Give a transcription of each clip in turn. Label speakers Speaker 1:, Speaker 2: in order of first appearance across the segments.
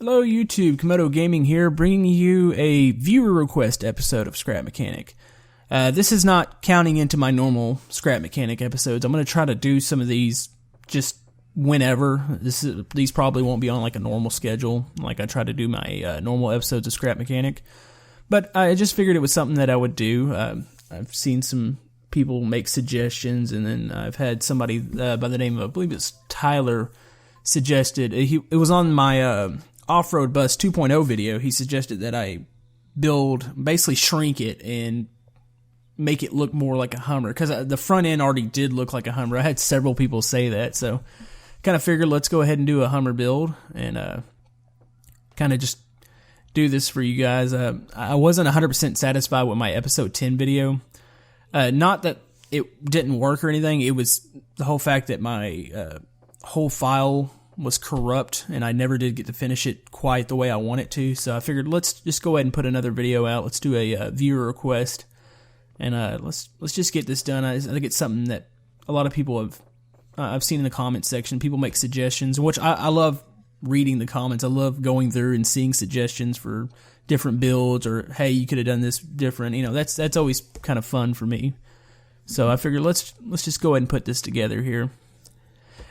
Speaker 1: Hello YouTube, Komodo Gaming here, bringing you a viewer request episode of Scrap Mechanic. This is not counting into my normal Scrap Mechanic episodes. I'm going to try to do some of these just whenever. These probably won't be on like a normal schedule, like I try to do my normal episodes of Scrap Mechanic. But I just figured it was something that I would do. I've seen some people make suggestions, and then I've had somebody by the name of, I believe it's Tyler, suggested, it was on my off-road bus 2.0 video. He suggested that I basically shrink it and make it look more like a Hummer, because the front end already did look like a Hummer. I had several people say that, so kind of figured let's go ahead and do a Hummer build and kind of just do this for you guys. I wasn't 100% satisfied with my episode 10 video. Not that it didn't work or anything, it was the whole fact that my whole file was corrupt and I never did get to finish it quite the way I want it to. So I figured let's just go ahead and put another video out. Let's do a viewer request, and let's just get this done. I think it's something that a lot of people have I've seen in the comments section. People make suggestions, which I love reading the comments. I love going through and seeing suggestions for different builds, or hey, you could have done this different. You know, that's always kind of fun for me. So I figured let's just go ahead and put this together here.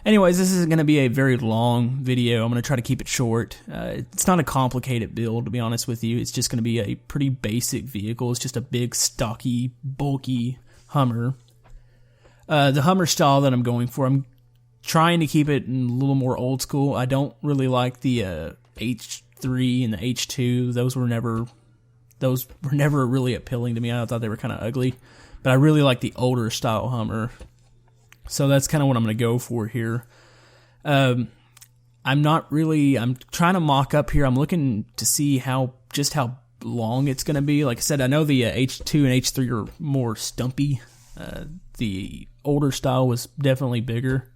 Speaker 1: Anyways, this isn't going to be a very long video. I'm going to try to keep it short. It's not a complicated build, to be honest with you. It's just going to be a pretty basic vehicle. It's just a big, stocky, bulky Hummer. The Hummer style that I'm going for, I'm trying to keep it a little more old school. I don't really like the H3 and the H2. Those were never really appealing to me. I thought they were kind of ugly. But I really like the older style Hummer. So that's kind of what I'm going to go for here. I'm trying to mock up here. I'm looking to see how long it's going to be. Like I said, I know the H2 and H3 are more stumpy. The older style was definitely bigger.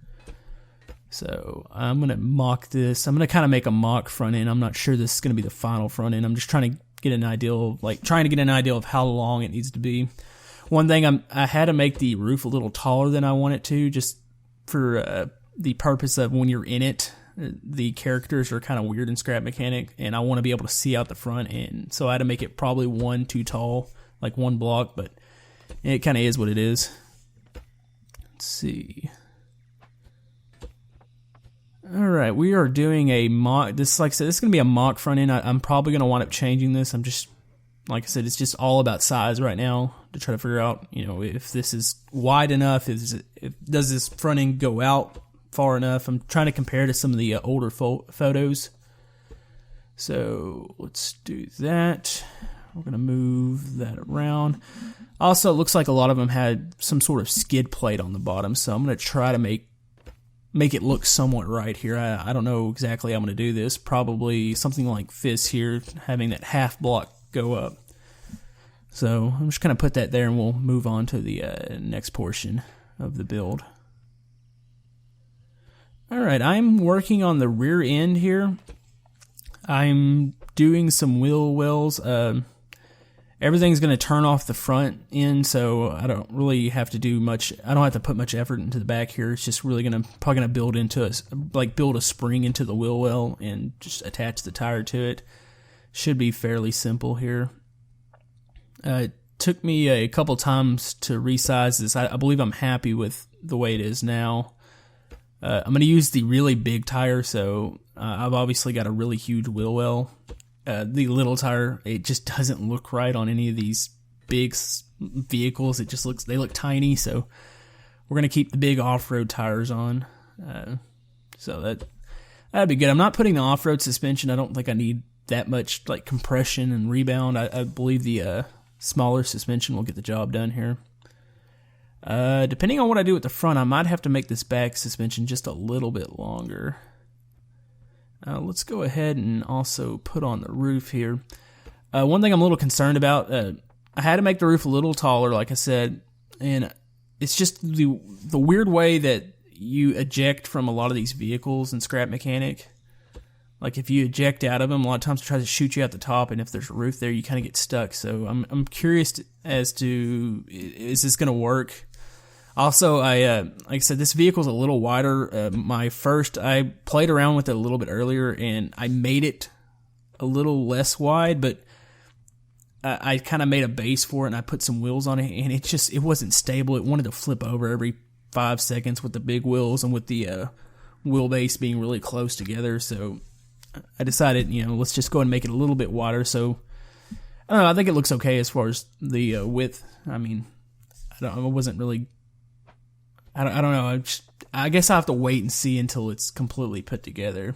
Speaker 1: So I'm going to mock this. I'm going to kind of make a mock front end. I'm not sure this is going to be the final front end. I'm just trying to get an idea of how long it needs to be. One thing, I had to make the roof a little taller than I want it to, just for the purpose of when you're in it, the characters are kind of weird in Scrap Mechanic, and I want to be able to see out the front end. So I had to make it probably one too tall, like one block, but it kind of is what it is. Let's see. Alright, we are doing a mock. Like I said, this is going to be a mock front end. I'm probably going to wind up changing this. Like I said, it's just all about size right now to try to figure out, you know, if this is wide enough, does this front end go out far enough? I'm trying to compare to some of the older photos. So let's do that. We're going to move that around. Also, it looks like a lot of them had some sort of skid plate on the bottom, so I'm going to try to make it look somewhat right here. I don't know exactly how I'm going to do this. Probably something like this here, having that half block go up. So I'm just going to put that there, and we'll move on to the next portion of the build. Alright, I'm working on the rear end here. I'm doing some wheel wells. Everything's going to turn off the front end, so I don't really have to do much. I don't have to put much effort into the back here. It's just really probably going to build a spring into the wheel well and just attach the tire to it. Should be fairly simple here. It took me a couple times to resize this. I believe I'm happy with the way it is now. I'm going to use the really big tire, so I've obviously got a really huge wheel well. The little tire, it just doesn't look right on any of these big vehicles. They look tiny, so we're going to keep the big off-road tires on. So that'd be good. I'm not putting the off-road suspension. I don't think I need that much like compression and rebound. I believe the smaller suspension will get the job done here. Depending on what I do at the front, I might have to make this back suspension just a little bit longer. Let's go ahead and also put on the roof here. One thing I'm a little concerned about, I had to make the roof a little taller, like I said, and it's just the weird way that you eject from a lot of these vehicles in Scrap Mechanic. Like if you eject out of them, a lot of times it tries to shoot you out the top, and if there's a roof there, you kind of get stuck. So I'm curious as to, is this going to work? Also, like I said, this vehicle's a little wider. I played around with it a little bit earlier, and I made it a little less wide, but I kind of made a base for it, and I put some wheels on it, and it wasn't stable. It wanted to flip over every 5 seconds with the big wheels and with the wheelbase being really close together. So I decided, let's just go ahead and make it a little bit wider. So I don't know. I think it looks okay as far as the width. I mean, I wasn't really. I don't know. I guess I have to wait and see until it's completely put together.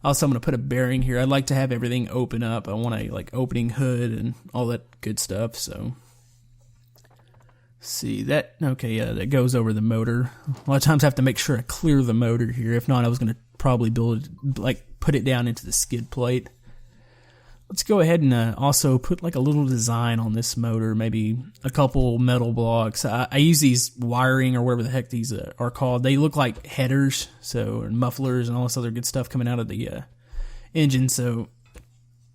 Speaker 1: Also, I'm going to put a bearing here. I'd like to have everything open up. I want a opening hood and all that good stuff. So, see that? Okay, yeah, that goes over the motor. A lot of times I have to make sure I clear the motor here. If not, I was going to probably put it down into the skid plate. Let's go ahead and also put a little design on this motor, maybe a couple metal blocks. I use these wiring or whatever the heck these are called. They look like headers, and mufflers and all this other good stuff coming out of the engine. So,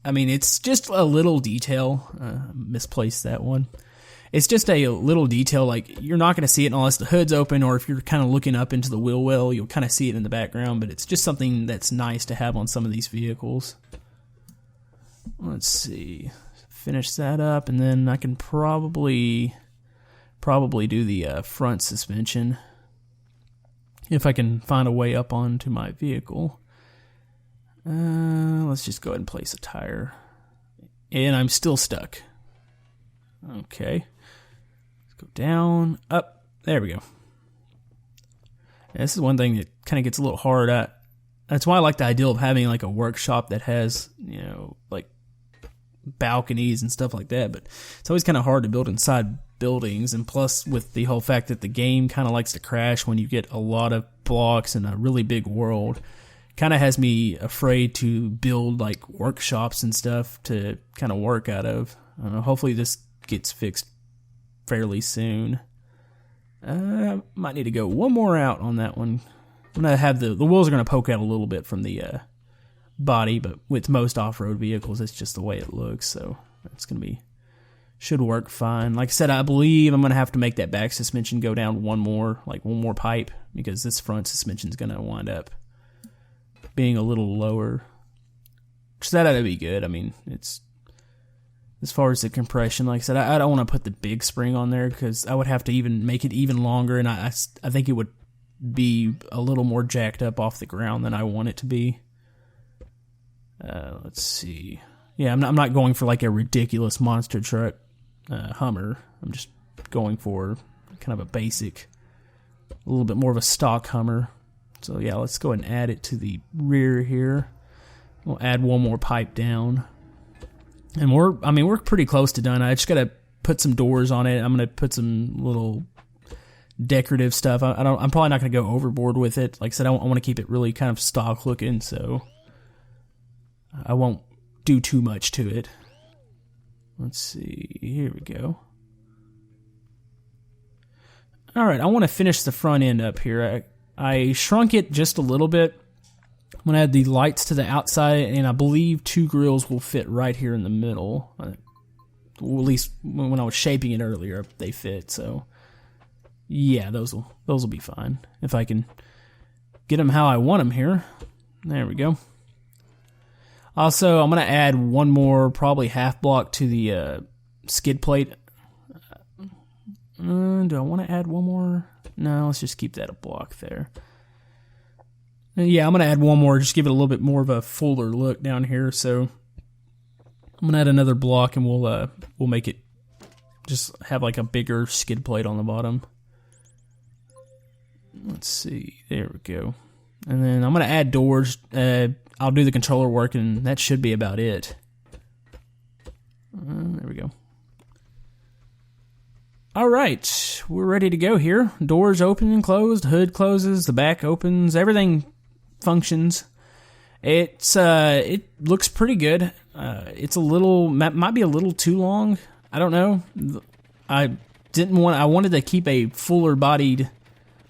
Speaker 1: I mean, it's just a little detail. Misplaced that one. It's just a little detail. You're not going to see it unless the hood's open, or if you're kind of looking up into the wheel well, you'll kind of see it in the background. But it's just something that's nice to have on some of these vehicles. Let's see, finish that up, and then I can probably do the front suspension if I can find a way up onto my vehicle. Let's just go ahead and place a tire, and I'm still stuck. Okay, let's go down, up. There we go. This is one thing that kind of gets a little hard. That's why I like the idea of having a workshop that has balconies and stuff like that, but it's always kind of hard to build inside buildings, and plus with the whole fact that the game kind of likes to crash when you get a lot of blocks in a really big world, kind of has me afraid to build workshops and stuff to kind of work out of. I don't know, hopefully this gets fixed fairly soon. Might need to go one more out on that one. I'm gonna have the wheels are gonna poke out a little bit from the body, but with most off-road vehicles, it's just the way it looks, so it's should work fine. Like I said, I believe I'm going to have to make that back suspension go down one more pipe, because this front suspension is going to wind up being a little lower, which that ought to be good. I mean, it's as far as the compression, like I said, I don't want to put the big spring on there, because I would have to even make it even longer, and I think it would be a little more jacked up off the ground than I want it to be. Let's see. Yeah, I'm not going for a ridiculous monster truck Hummer. I'm just going for kind of a basic, a little bit more of a stock Hummer. So yeah, let's go ahead and add it to the rear here. We'll add one more pipe down, and we're pretty close to done. I just gotta put some doors on it. I'm gonna put some little decorative stuff. I'm probably not gonna go overboard with it. Like I said, I want to keep it really kind of stock looking, so I won't do too much to it. Let's see, here we go. Alright, I want to finish the front end up here. I shrunk it just a little bit. I'm going to add the lights to the outside, and I believe 2 grills will fit right here in the middle. Well, at least when I was shaping it earlier, they fit, so yeah, those will be fine. If I can get them how I want them here. There we go. Also, I'm going to add one more, probably half block to the skid plate. Do I want to add one more? No, let's just keep that a block there. Yeah, I'm going to add one more, just give it a little bit more of a fuller look down here. So I'm going to add another block, and we'll make it just have a bigger skid plate on the bottom. Let's see, there we go. And then I'm going to add doors. I'll do the controller work, and that should be about it. There we go. Alright, we're ready to go here. Doors open and closed, hood closes, the back opens, everything functions. It looks pretty good. It's might be a little too long. I don't know. I wanted to keep a fuller bodied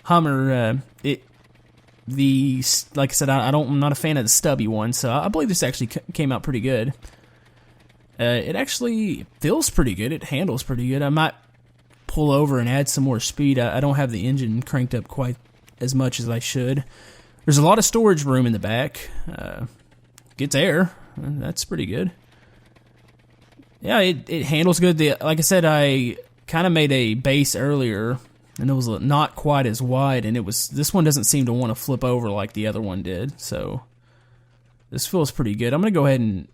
Speaker 1: Hummer. Like I said, I'm not a fan of the stubby one, so I believe this actually came out pretty good. It actually feels pretty good. It handles pretty good. I might pull over and add some more speed. I don't have the engine cranked up quite as much as I should. There's a lot of storage room in the back. Gets air. That's pretty good. Yeah, it handles good. Like I said, I kind of made a base earlier, and it was not quite as wide, and this one doesn't seem to want to flip over like the other one did, so this feels pretty good. I'm going to go ahead and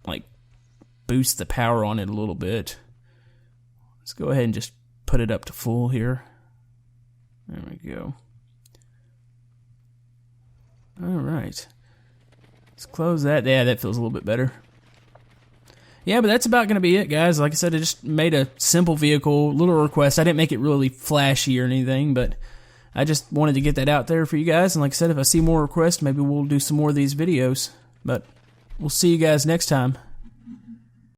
Speaker 1: like boost the power on it a little bit. Let's go ahead and just put it up to full here. There we go. Alright. Let's close that. Yeah, that feels a little bit better. Yeah, but that's about going to be it, guys. Like I said, I just made a simple vehicle, little request. I didn't make it really flashy or anything, but I just wanted to get that out there for you guys. And like I said, if I see more requests, maybe we'll do some more of these videos. But we'll see you guys next time.